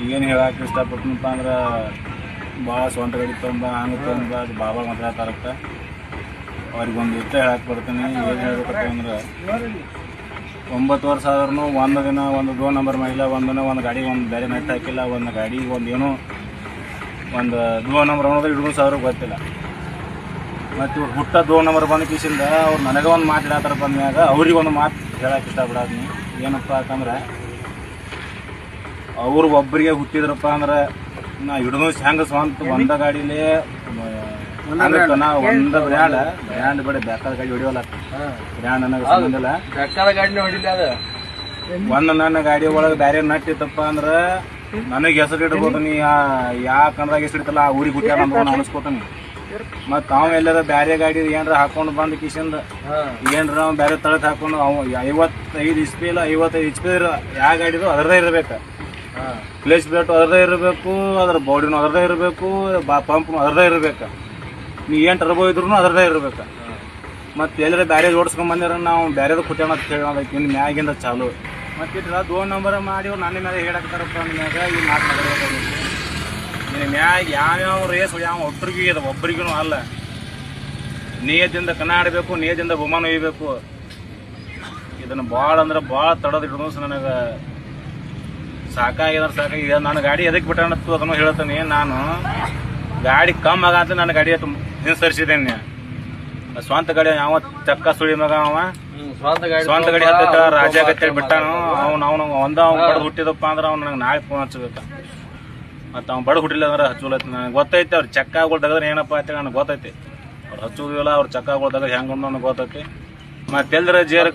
ಏನು ಹೇಳಕ್ಕೆ ಇಷ್ಟಪಡ್ತೀನಪ್ಪ ಅಂದ್ರೆ ಭಾಳ ಸ್ವಂತ ಗಾಡಿ ತೊಗೊಂಬ ಹಂಗೆ ತೊಗೊಂಬ ಅದು ಭಾಳ ಮಾತಾಡ್ತಾರತ್ತ ಅವ್ರಿಗೊಂದು ಇಷ್ಟ ಹೇಳಕ್ಕೆ ಬರ್ತೀನಿ. ಏನು ಹೇಳ್ಬೇಕಪ್ಪ ಅಂದ್ರೆ 9 ವರ್ಷ ಆದ್ರೂ ಒಂದು ದಿನ ಒಂದು ಡೋ ನಂಬರ್ ಮಾಡಿಲ್ಲ, ಒಂದು ಗಾಡಿ ಒಂದು ಬೇರೆ ನೆಟ್ ಹಾಕಿಲ್ಲ, ಒಂದು ಗಾಡಿ ಒಂದು ಏನೋ ಒಂದು ಡೋ ನಂಬರ್ ಅನ್ನೋದು 2,000 ಗೊತ್ತಿಲ್ಲ. ಮತ್ತು ಇವ್ರು ಹುಟ್ಟ ಡೋ ನಂಬರ್ ಬಂದ ಕಿಸಿಂದ ಅವ್ರು ನನಗೆ ಒಂದು ಮಾತು ಹೇಳತ್ತಾರ ಬಂದ್ಮ್ಯಾಗ ಅವ್ರಿಗೆ ಒಂದು ಮಾತು ಹೇಳಕ್ಕೆ ಇಷ್ಟಪಡಾತೀನಿ. ಏನಪ್ಪ ಯಾಕಂದ್ರೆ ಅವ್ರು ಒಬ್ಬರಿಗೆ ಹುಟ್ಟಿದ್ರಪ್ಪ ಅಂದ್ರೆ ನಾ ಹಿಡಿದು ಹೆಂಗೆ ಸ್ವಂತ ಒಂದ ಗಾಡೀಲಿ ನಾ ಒಂದು ಬ್ರ್ಯಾಂಡ್ ಬೇಡ ಬೇಕಾದ ಗಾಡಿ ಹೊಡಿವಲ್ಲ, ಬ್ರ್ಯಾಂಡ್ ನನಗೆ ಸಂಬಂಧಿಲ್ಲ. ಒಂದು ನನ್ನ ಗಾಡಿ ಒಳಗೆ ಬೇರೆ ನಟ್ಟಿತ್ತಪ್ಪ ಅಂದ್ರೆ ನನಗೆ ಹೆಸರು ಇಡ್ಬೋದು. ನೀ ಯಾಕಂದ್ರೆ ಹೆಸರು ಇಡ್ತಲ್ಲ ಆ ಊರಿಗೆ ಹುಟ್ಟ್ಯಾರ ಅಂತ ಅನಿಸ್ಕೋತಾನೆ. ಮತ್ತು ಅವ ಎಲ್ಲರ ಬೇರೆ ಗಾಡಿ ಏನ್ರ ಹಾಕೊಂಡು ಬಂದು ಕಿಶಿಂದ ಏನ್ರ ಅವ್ನು ಬೇರೆ ತಳಕ್ಕೆ ಹಾಕೊಂಡು ಅವ 55 ಇಸ್ಪಿ ಇಲ್ಲ 55 ಇಸ್ಪಿ ಯಾವ ಗಾಡಿದು ಅದರದೇ ಇರಬೇಕು, ಕ್ಲೇಶ್ ಪ್ಲೇಟು ಅದರದೇ ಇರಬೇಕು, ಅದ್ರ ಬಾಡಿನೂ ಅದರದೇ ಇರಬೇಕು, ಪಂಪ್ನು ಅದರದೇ ಇರಬೇಕು, ನೀ ಏನು ಟರ್ಬೋ ಇದ್ರೂ ಅದರದೇ ಇರಬೇಕು. ಮತ್ತು ಎಲ್ಲರ ಬೇರೆ ಓಡಿಸ್ಕೊಂಡ್ ಬಂದಿರ ನಾವು ಬೇರೆದು ಕುಟ್ಯಾಣ ಅಂತ ಹೇಳೋದಕ್ಕೆ ಇನ್ನು ಮ್ಯಾಗಿಂದ ಚಾಲು. ಮತ್ತು ಇಟ್ರ 2 ನಂಬರ್ ಮಾಡಿ ಅವ್ರು ನನ್ನ ಮೇಲೆ ಹೇಳಕ್ತಾರಪ್ಪ ಅಂದ್ಮ್ಯಾಗ ಈ ಮಾತು ಮಾತಾಡಬೇಕಾಗಿತ್ತು. ನಿನ್ನ ಮ್ಯಾಗ ಯಾವ್ಯಾವ ರೇಸ್ ಯಾವ ಒಬ್ಬರಿಗೂ ಇದೆ, ಒಬ್ಬರಿಗೂ ಅಲ್ಲ. ನೇಯದಿಂದ ಕನ್ನ ಆಡಬೇಕು, ನೇಯದಿಂದ ಬಹುಮಾನ ಒಯ್ಯಬೇಕು. ಇದನ್ನು ಭಾಳ ಅಂದ್ರೆ ಭಾಳ ತಡೋದು ಹಿಡಿದು ನನಗೆ ಸಾಕಾಗಿದೆ. ನನ್ನ ಗಾಡಿ ಎದಕ್ಕೆ ಬಿಟ್ಟಣತ್ತು ಅದನ್ನು ಹೇಳ್ತೀನಿ. ನಾನು ಗಾಡಿ ಕಮ್ಮಿ ಆಗಂತ ನನ್ನ ಗಾಡಿ ಹಿಂಸರಿಸಿದ್ದೇನೆ. ಸ್ವಂತ ಗಾಡಿ ಯಾವ ಚಕ್ಕ ಸುಳಿ ಮಗ ಅವ ಸ್ವಂತ ಗಾಡಿ ಹತ್ತ ರಾಜ ಗತ್ತೇಳಿ ಬಿಟ್ಟಾನು. ಅವ್ನು ಬಡದು ಹುಟ್ಟಿದಪ್ಪ ಅಂದ್ರೆ ಅವ್ನು ನನಗೆ ನಾಳೆ ಫೋನ್ ಹಚ್ಚಬೇಕು. ಮತ್ತು ಅವ್ನು ಬಡ ಹುಟ್ಟಿಲ್ಲ ಅಂದ್ರೆ ಹಚ್ಚೋಲೈತಿ. ನನಗೆ ಗೊತ್ತೈತಿ ಅವ್ರು ಚಕ್ಕಾಗಳು ತೆಗೆದ್ರೆ ಏನಪ್ಪ ಅಂತೇಳಿ ನನಗೆ ಗೊತ್ತೈತಿ. ಅವ್ರು ಹಚ್ಚೋದಿಲ್ಲ, ಅವ್ರು ಚಕ್ಕಾಗಳು ತೆಗೆದು ಹೆಂಗೆ ನನಗೆ ಗೊತ್ತೈತಿ. ಮತ್ತು ಎಲ್ಲರ ಜೇರ್